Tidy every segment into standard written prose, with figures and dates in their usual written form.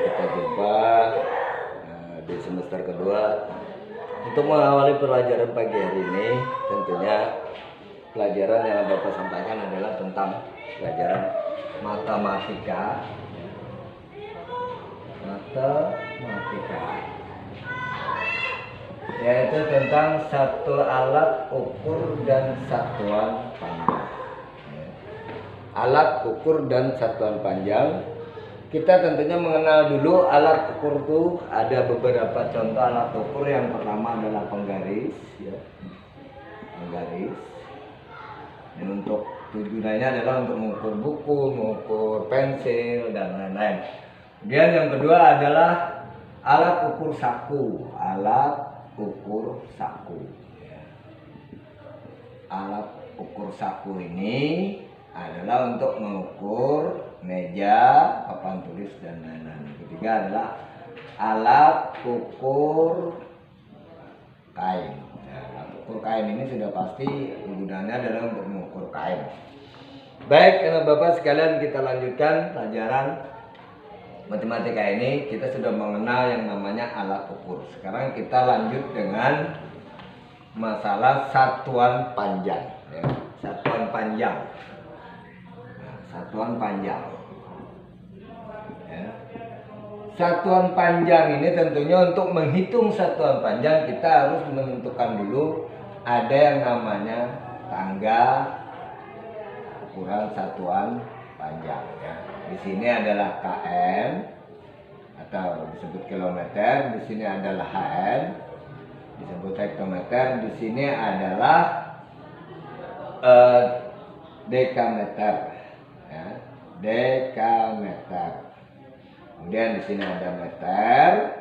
kita jumpa di semester kedua. Untuk mengawali pelajaran pagi hari ini, tentunya pelajaran yang Bapak sampaikan adalah tentang pelajaran matematika. Yaitu tentang satu alat ukur dan satuan panjang. Alat ukur dan satuan panjang. Kita tentunya mengenal dulu alat ukur itu ada beberapa contoh alat ukur. Yang pertama adalah penggaris, ya. Penggaris. Dan untuk tujuannya adalah untuk mengukur buku, mengukur pensil dan lain-lain. Kemudian yang kedua adalah alat ukur saku. Alat ukur saku. Alat ukur saku ini adalah untuk mengukur meja, papan tulis dan lain-lain. Ketiga adalah alat ukur kain. Alat ukur kain ini sudah pasti gunanya adalah untuk mengukur kain. Baik, Bapak sekalian, kita lanjutkan pelajaran matematika ini. Kita sudah mengenal yang namanya alat ukur. Sekarang kita lanjut dengan masalah satuan panjang, ya. Satuan panjang. Satuan panjang, ya. Satuan panjang ini tentunya untuk menghitung satuan panjang kita harus menentukan dulu ada yang namanya tangga ukuran satuan panjang, ya. Di sini adalah km atau disebut kilometer, di sini adalah hn disebut hektometer, di sini adalah dekameter. Ya, dekameter. Kemudian di sini ada meter,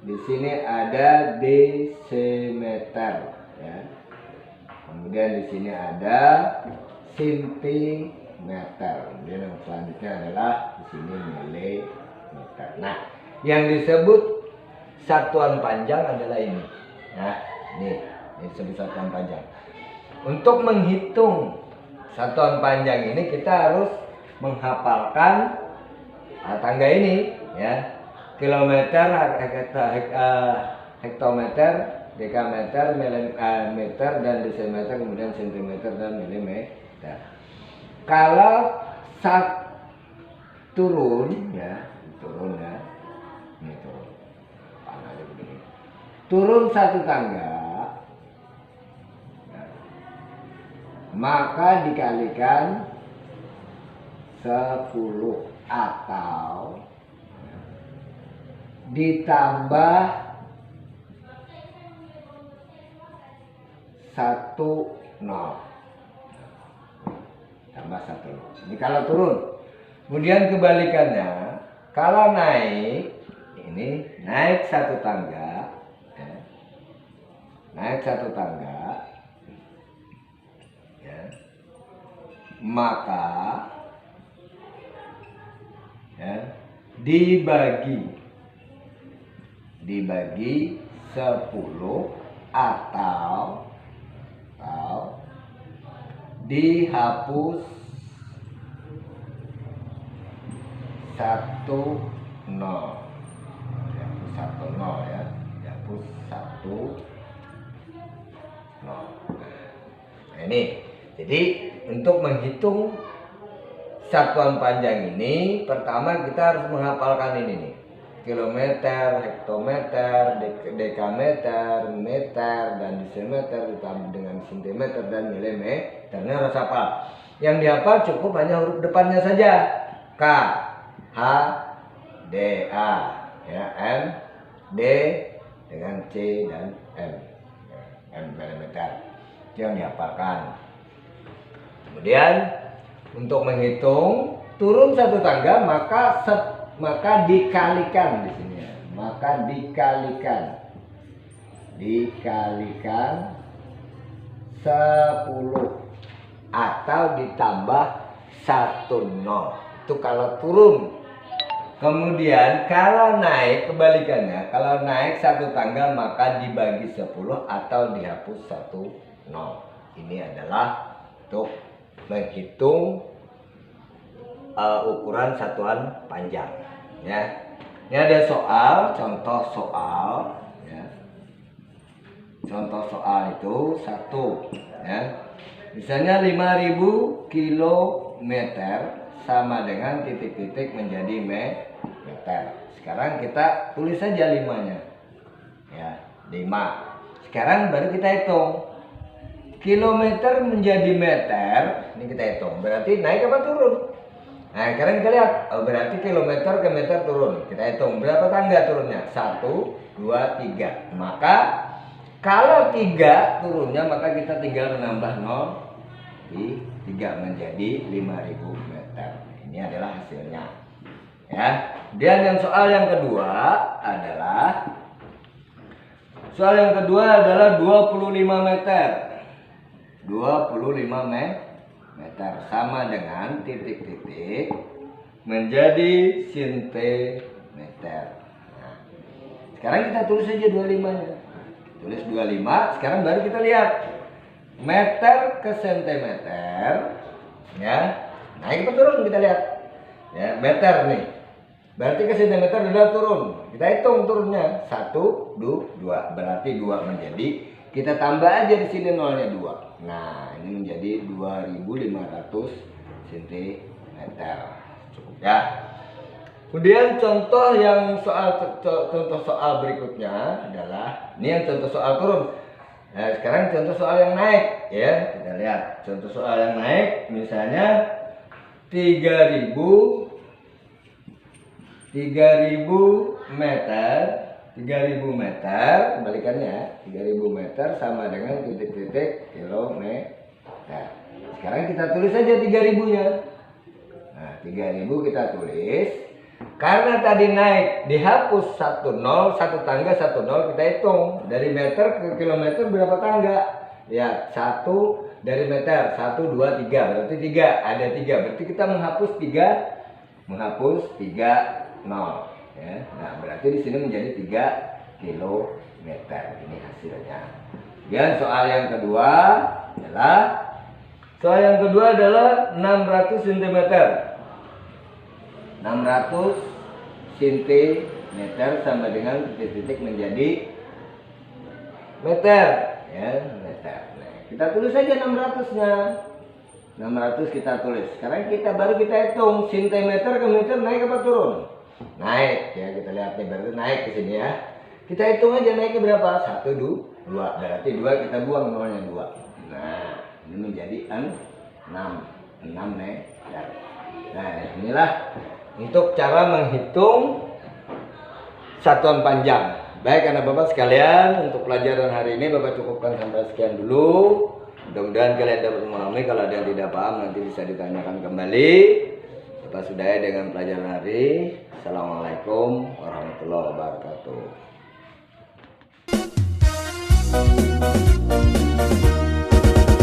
di sini ada desimeter, ya. Kemudian di sini ada sentimeter. Kemudian yang selanjutnya adalah di sini milimeter. Nah, yang disebut satuan panjang adalah ini. Nah, ini disebut satuan panjang. Untuk menghitung satuan panjang ini kita harus menghafalkan tangga ini, ya. Kilometer, hektometer, dekameter, meter dan desimeter, kemudian sentimeter dan milimeter. Kalau turun, ya, ini turun. Turun satu tangga, maka dikalikan 10 atau ditambah 1 0. Tambah 1 0. Ini kalau turun. Kemudian kebalikannya, kalau naik, ini naik satu tangga, ya. Naik satu tangga, ya. Maka, ya, dibagi 10 atau dihapus 1 0. Dihapus 1 0, ya. Dihapus 1 0. Nah, ini. Jadi untuk menghitung satuan panjang ini, pertama kita harus menghafalkan ini nih. Kilometer, hektometer, dekameter, meter, dan desimeter ditambah dengan sentimeter dan milimeter. Ini harus hafal. Yang dihafal cukup hanya huruf depannya saja. K, H, D, A, ya, M, D dengan C dan M. M milimeter. Itu yang dihafalkan. Kemudian untuk menghitung turun satu tangga, maka dikalikan di sini, ya. Maka dikalikan 10 atau ditambah 1 0. Itu kalau turun. Kemudian kalau naik kebalikannya, kalau naik satu tangga maka dibagi 10 atau dihapus 1 0. Ini adalah untuk menghitung ukuran satuan panjang, ya. Ini ada soal, contoh soal, ya. Contoh soal itu 1, ya. Misalnya 5.000 kilometer sama dengan titik-titik menjadi meter. Sekarang kita tulis saja 5-nya. Ya, 5. Sekarang baru kita hitung. Kilometer menjadi meter, ini kita hitung. Berarti naik apa turun? Nah, sekarang kita lihat. Oh, berarti kilometer ke meter turun. Kita hitung berapa tangga turunnya? 1, 2, 3. Maka kalau 3 turunnya, maka kita tinggal menambah 0 di 3 menjadi 5.000 meter. Ini adalah hasilnya. Ya. Dan yang soal yang kedua adalah 25 meter. 25 meter sama dengan titik-titik menjadi sentimeter. Nah, sekarang kita tulis saja 25-nya. Tulis 25, sekarang baru kita lihat meter ke sentimeter, ya. Naik apa turun kita lihat. Ya, meter nih. Berarti ke sentimeter sudah turun. Kita hitung turunnya 1, 2. Berarti 2 menjadi, kita tambah aja di sini nolnya 2. Nah, ini menjadi 2.500 cm. Cukup ya. Kemudian contoh soal berikutnya adalah ini yang contoh soal turun. Nah, sekarang contoh soal yang naik, ya. Kita lihat contoh soal yang naik, misalnya 3.000 meter, kebalikannya 3.000 meter sama dengan titik-titik kilometer. Sekarang kita tulis saja 3.000-nya. Nah, 3.000 kita tulis. Karena tadi naik dihapus 1 0, 1 tangga 1 0, kita hitung dari meter ke kilometer berapa tangga? Ya, 1 dari meter 1, 2, 3, berarti 3, ada 3, berarti kita menghapus 3 0, ya. Nah, berarti di sini menjadi 3 kilometer. Ini hasilnya. Dan soal yang kedua adalah 600 cm. 600 cm sama dengan titik-titik menjadi meter, ya, meter. Nah, kita tulis saja 600-nya. 600 kita tulis. Sekarang baru kita hitung centimeter ke meter naik apa turun? Naik, ya. Kita lihat nih, berarti naik ke sini, ya. Kita hitung aja naiknya berapa? 1, 2. Berarti 2 kita buang nolnya 2. Nah, ini menjadi 6 meter. Nah, inilah untuk cara menghitung satuan panjang. Baik anak bapak sekalian, untuk pelajaran hari ini bapak cukupkan sampai sekian dulu. Mudah-mudahan kalian dapat memahami. Kalau ada yang tidak paham nanti bisa ditanyakan kembali. Bapak sudahi dengan pelajaran hari. Assalamualaikum warahmatullahi wabarakatuh.